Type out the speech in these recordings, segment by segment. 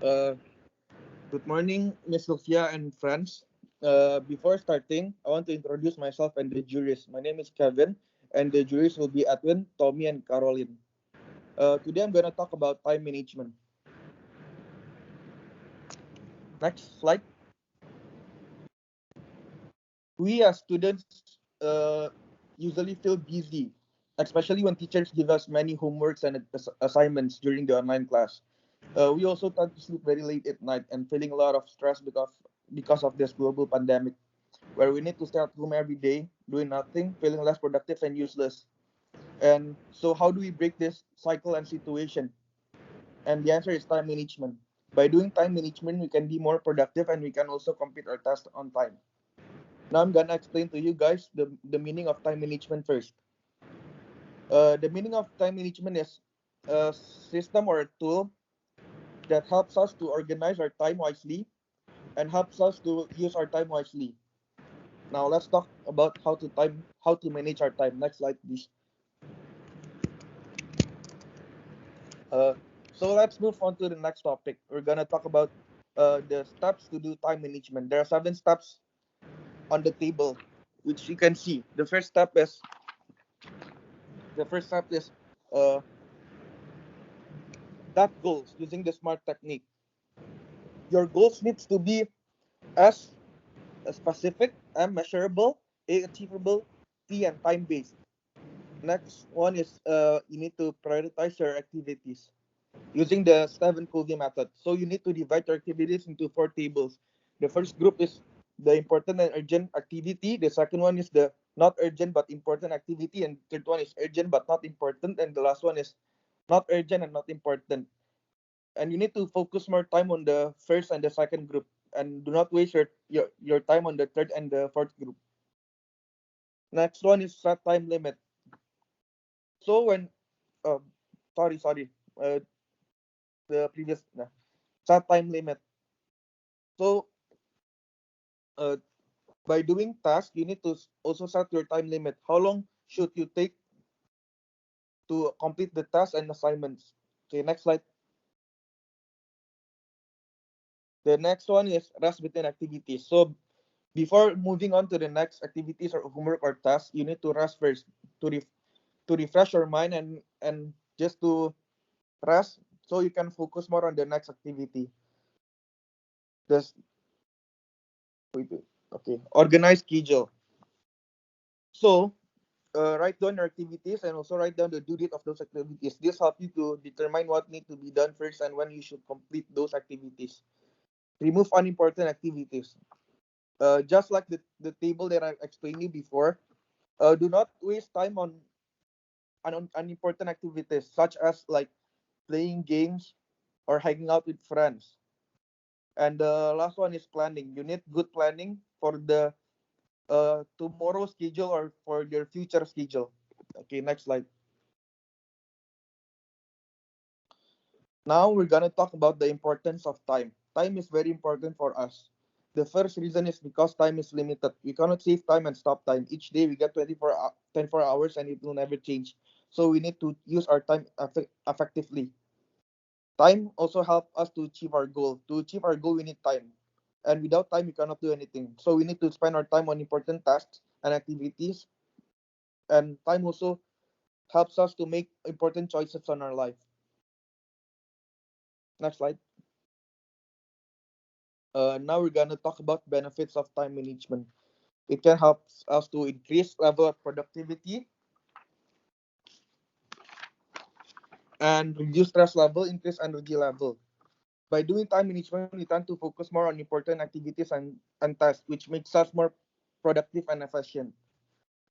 Uh, Good morning, Miss Sophia and friends. Before starting, I want to introduce myself and the jurors. My name is Kevin, and the jurors will be Edwin, Tommy, and Caroline. Today, I'm going to talk about time management. Next slide. We as students usually feel busy, especially when teachers give us many homeworks and assignments during the online class. We also tend to sleep very late at night and feeling a lot of stress because of this global pandemic, where we need to stay at home every day, doing nothing, feeling less productive and useless. And so, how do we break this cycle and situation? And the answer is time management. By doing time management, we can be more productive and we can also complete our tasks on time. Now, I'm gonna explain to you guys the meaning of time management first. The meaning of time management is a system or a tool that helps us to organize our time wisely and helps us to use our time wisely. Now let's talk about how to manage our time. Next slide, please. Uh, so let's move on to the next topic. We're gonna talk about the steps to do time management. There are 7 steps on the table, which you can see. The first step is uh, that goals using the SMART technique. Your goals needs to be S, specific, M, measurable, A, achievable, T, and time based. Next one is you need to prioritize your activities using the Stephen Covey method. So you need to divide your activities into 4 tables. The first group is the important and urgent activity. The second one is the not urgent but important activity, and third one is urgent but not important, and the last one is not urgent and not important. And you need to focus more time on the first and the second group, and do not waste your time on the third and the fourth group. Next one is set time limit. So when uh, sorry, uh, the previous set time limit. So uh, by doing tasks, you need to also set your time limit. How long should you take to complete the tasks and assignments? Okay, next slide. The next one is rest between activities. So before moving on to the next activities or homework or tasks, you need to rest first to to refresh your mind and just to rest so you can focus more on the next activity. This wait, wait. Okay, organize schedule. So write down your activities and also write down the due date of those activities. This helps you to determine what need to be done first and when you should complete those activities. Remove unimportant activities. Just like the table that I explained you before, do not waste time on unimportant activities such as like playing games or hanging out with friends. And the last one is planning. You need good planning for the tomorrow schedule or for your future schedule. Okay, next slide. Now we're gonna talk about the importance of time. Time is very important for us. The first reason is because time is limited. We cannot save time and stop time. Each day we get 24 hours and it will never change. So we need to use our time effectively. Time also help us to achieve our goal. To achieve our goal, we need time. And without time, we cannot do anything. So we need to spend our time on important tasks and activities. And time also helps us to make important choices on our life. Next slide. Now we're gonna talk about benefits of time management. It can help us to increase level of productivity and reduce stress level, increase energy level. By doing time management, we tend to focus more on important activities and tasks, which makes us more productive and efficient.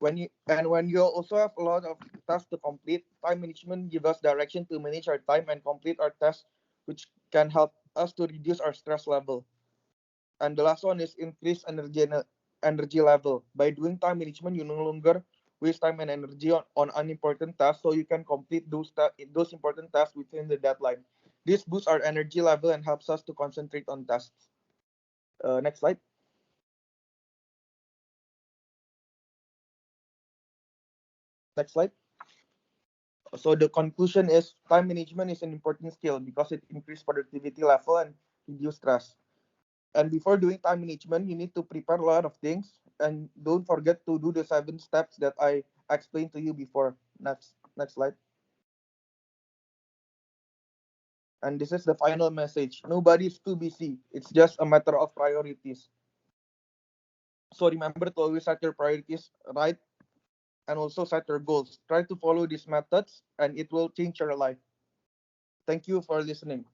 When you also have a lot of tasks to complete, time management gives us direction to manage our time and complete our tasks, which can help us to reduce our stress level. And the last one is increase energy level. By doing time management, you no longer waste time and energy on unimportant tasks, so you can complete those important tasks within the deadline. This boosts our energy level and helps us to concentrate on tasks. Next slide. Next slide. So the conclusion is time management is an important skill because it increases productivity level and reduce stress. And before doing time management, you need to prepare a lot of things. And don't forget to do the 7 steps that I explained to you before. Next slide. And this is the final message. Nobody's too busy. It's just a matter of priorities. So remember to always set your priorities right and also set your goals. Try to follow these methods and it will change your life. Thank you for listening.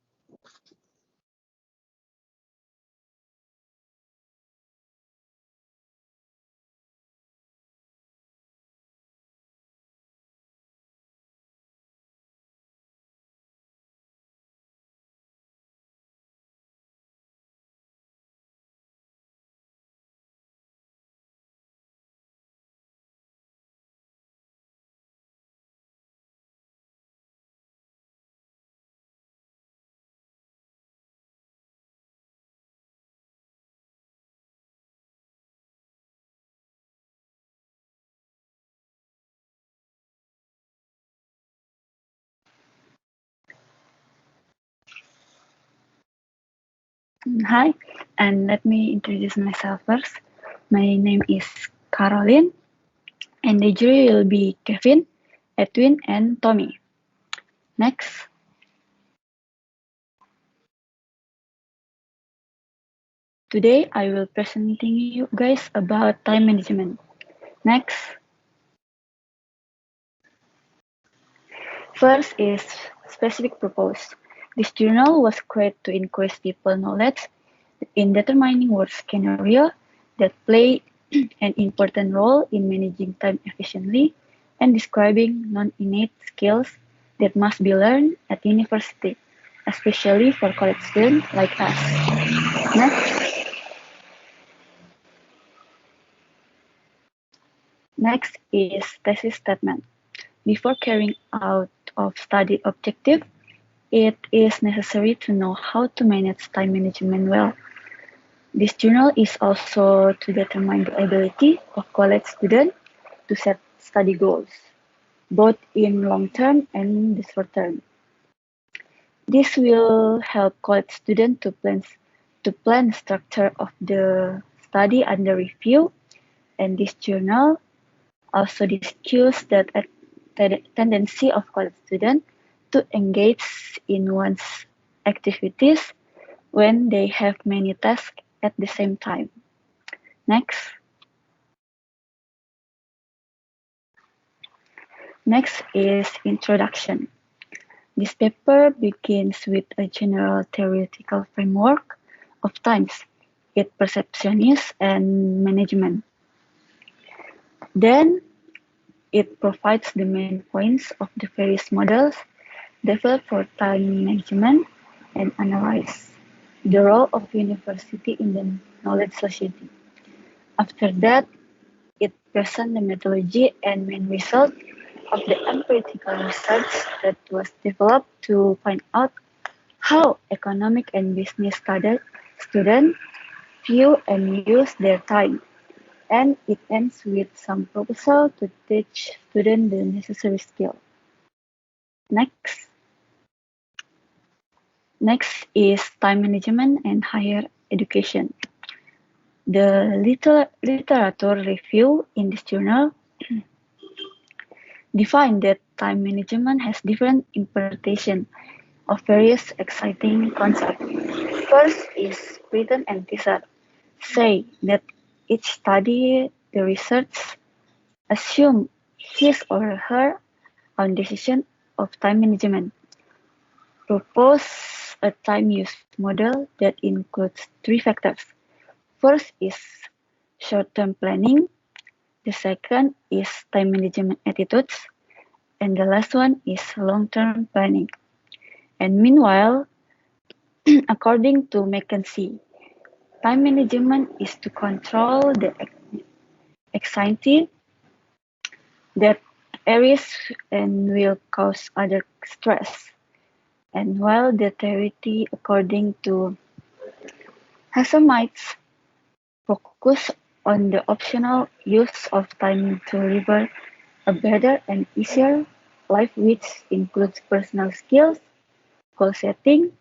Hi, and let me introduce myself first. My name is Caroline, and the jury will be Kevin, Edwin, and Tommy. Next, today I will presenting you guys about time management. Next, first is specific purpose. This journal was created to increase people knowledge in determining work scenario that play an important role in managing time efficiently and describing non-innate skills that must be learned at university, especially for college students like us. Next, next is thesis statement. Before carrying out of study objective, it is necessary to know how to manage time management well. This journal is also to determine the ability of college students to set study goals, both in long term and the short term. This will help college students to plan structure of the study under review, and this journal also discusses that tendency of college students to engage in one's activities when they have many tasks at the same time. Next. Next is introduction. This paper begins with a general theoretical framework of times, its perceptions and management. Then it provides the main points of the various models developed for time management and analyze the role of university in the knowledge society. After that, it presents the methodology and main result of the empirical research that was developed to find out how economic and business students view and use their time. And it ends with some proposal to teach students the necessary skill. Next. Next is time management and higher education. The literature review in this journal define that time management has different interpretation of various exciting concepts. First is Britton and Tisser say that each study the research assume his or her own decision of time management. Propose a time use model that includes 3 factors. First is short-term planning, the second is time management attitudes, and the last one is long-term planning. And meanwhile, according to McKinsey, time management is to control the anxiety that areas and will cause other stress. And while the theory, according to Hashemites, focus on the optional use of time to deliver a better and easier life, which includes personal skills, goal setting,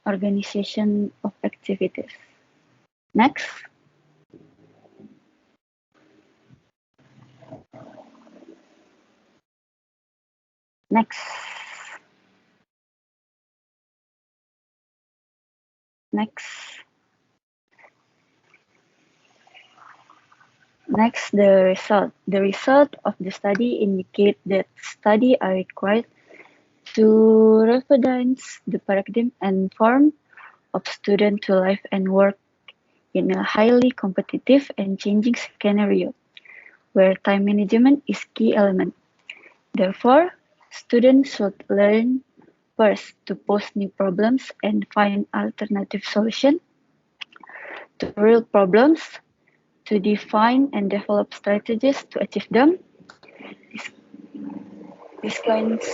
organization of activities. Next. Next. Next. Next, the result. The result of the study indicate that studies are required to refinance the paradigm and form of student to live and work in a highly competitive and changing scenario, where time management is key element. Therefore, students should learn first to pose new problems and find alternative solutions to real problems, to define and develop strategies to achieve them. This kinds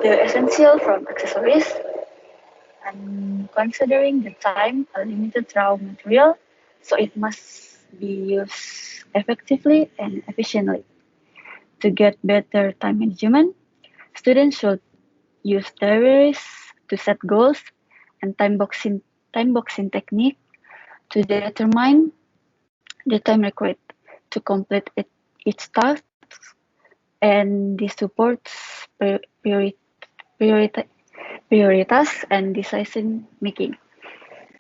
the essential from accessories and considering the time a limited raw material, so it must be used effectively and efficiently. To get better time management, students should use diaries to set goals and time boxing technique to determine the time required to complete each task, and this supports prioritas and decision making.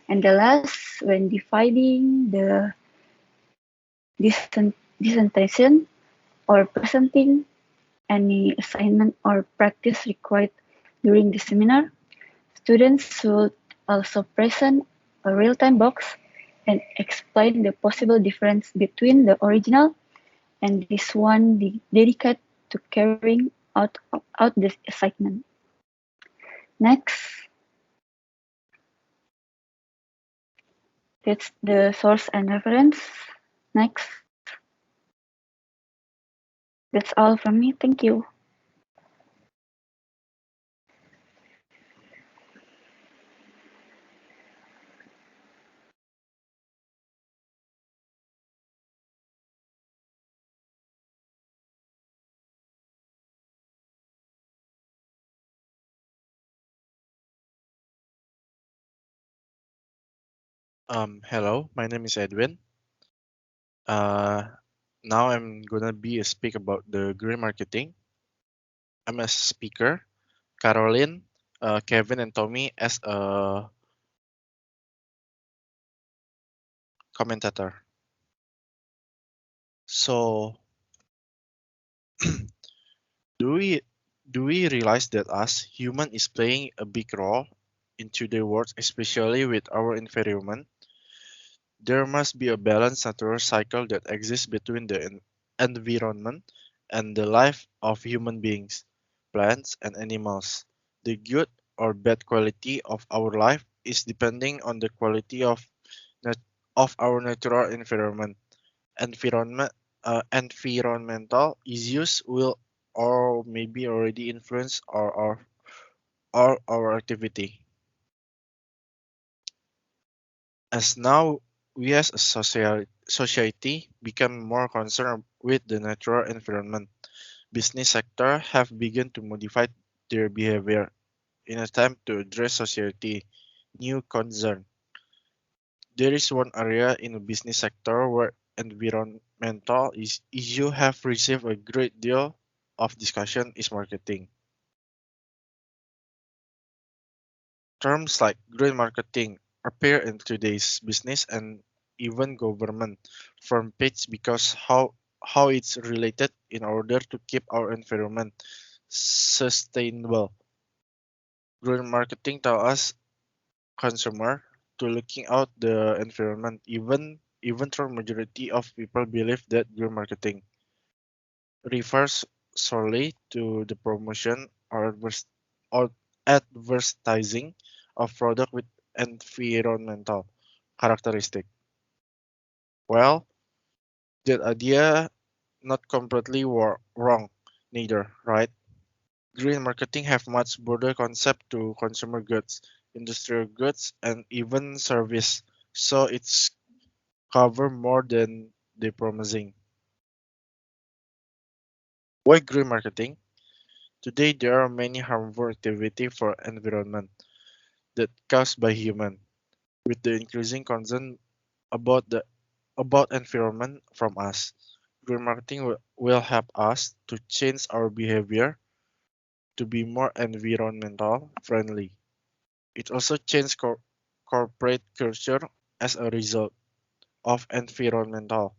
And the last, when dividing the dissertation or presenting any assignment or practice required during the seminar, students should also present a real-time box and explain the possible difference between the original and this one dedicated to carrying out the assignment. Next, that's the source and reference. Next, that's all from me. Thank you. Hello, my name is Edwin. Now I'm gonna speak about the green marketing. I'm a speaker, Caroline, Kevin, and Tommy as a commentator. So, do we realize that us human is playing a big role into the world, especially with our environment? There must be a balanced natural cycle that exists between the environment and the life of human beings, plants, and animals. The good or bad quality of our life is depending on the quality of our natural environment. Environment Environmental issues will or maybe already influence our activity. As now we as a society become more concerned with the natural environment, business sector have begun to modify their behavior in attempt to address society new concern. There is one area in the business sector where environmental issue have received a great deal of discussion is marketing. Terms like green marketing appear in today's business and even government front page because how it's related in order to keep our environment sustainable. Green marketing tell us consumer to looking out the environment even though majority of people believe that green marketing refers solely to the promotion or advertising of product with environmental characteristic. Well, that idea not completely wrong neither, right? Green marketing have much broader concept to consumer goods, industrial goods, and even service, so it's cover more than the promising. Why green marketing? Today, there are many harmful activities for environment that caused by human. With the increasing concern about the about environment from us, green marketing will help us to change our behavior to be more environmental friendly. It also changed corporate culture as a result of environmental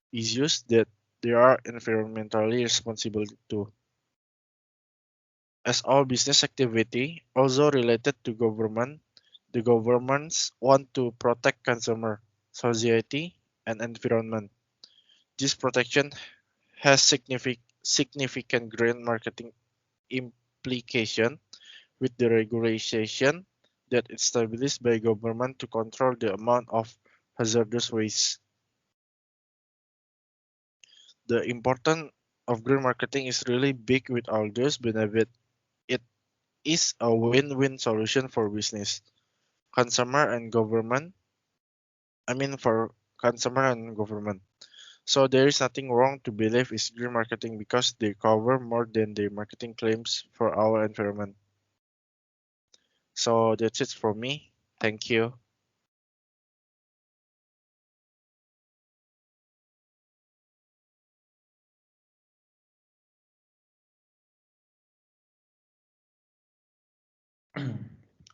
issues that they are environmentally responsible to. As all business activity also related to government, the governments want to protect consumer, society, and environment. This protection has significant green marketing implication with the regulation that is established by government to control the amount of hazardous waste. The importance of green marketing is really big with all those benefits. It is a win-win solution for business, consumer and government. For consumer and government. So there is nothing wrong to believe is green marketing because they cover more than their marketing claims for our environment. So that's it for me. Thank you.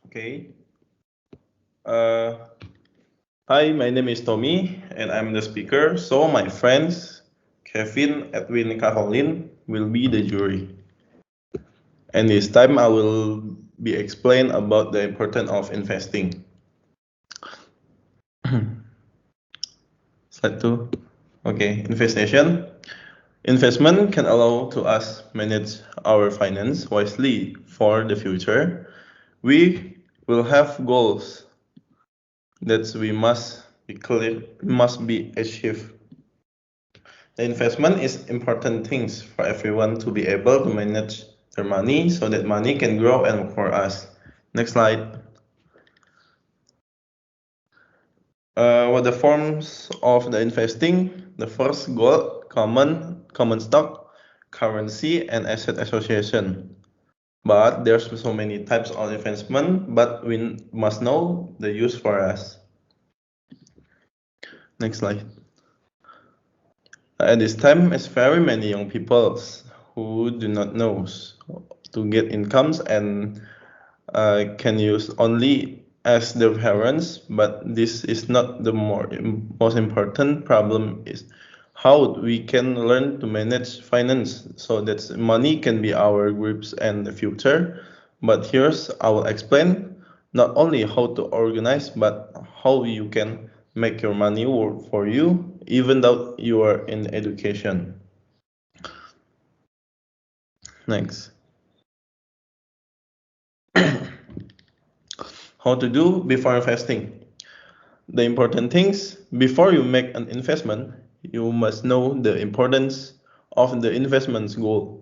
Okay. Uh, Hi, my name is Tommy, and I'm the speaker. So my friends, Kevin, Edwin, Caroline, will be the jury. And this time I will be explain about the importance of investing. Slide 2. Okay, investation. Investment can allow to us manage our finance wisely for the future. We will have goals that we must be clear, must be achieved. The investment is important things for everyone to be able to manage their money so that money can grow and work for us. Next slide. What the forms of the investing? The first goal, common stock, currency, and asset association. But there's so many types of investment, but we must know the use for us. Next slide. At this time, it's very many young people who do not know to get incomes and can use only as their parents, but this is not the most important problem is how we can learn to manage finance so that money can be our groups and the future. But here's I will explain not only how to organize but how you can make your money work for you even though you are in education. Next. How to do before investing. The important things before you make an investment, you must know the importance of the investment's goal,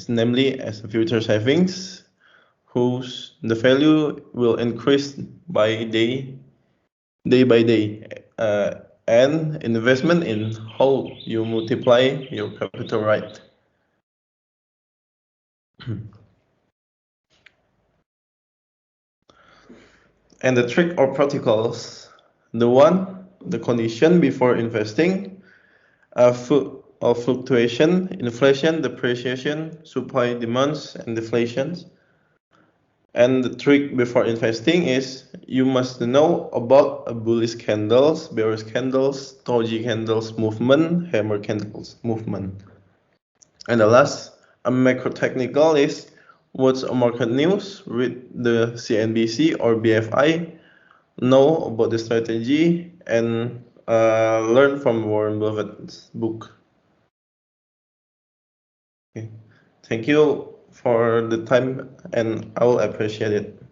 namely as a future savings, whose the value will increase by day by day, and investment in how you multiply your capital right. And the trick or protocols, the condition before investing, fluctuation, inflation, depreciation, supply demands, and deflations. And the trick before investing is you must know about a bullish candles, bearish candles, doji candles movement, hammer candles movement. And the last, a macro technical is what's a market news, read the CNBC or BFI, know about the strategy, and learn from Warren Buffett's book. Okay. Thank you for the time, and I will appreciate it.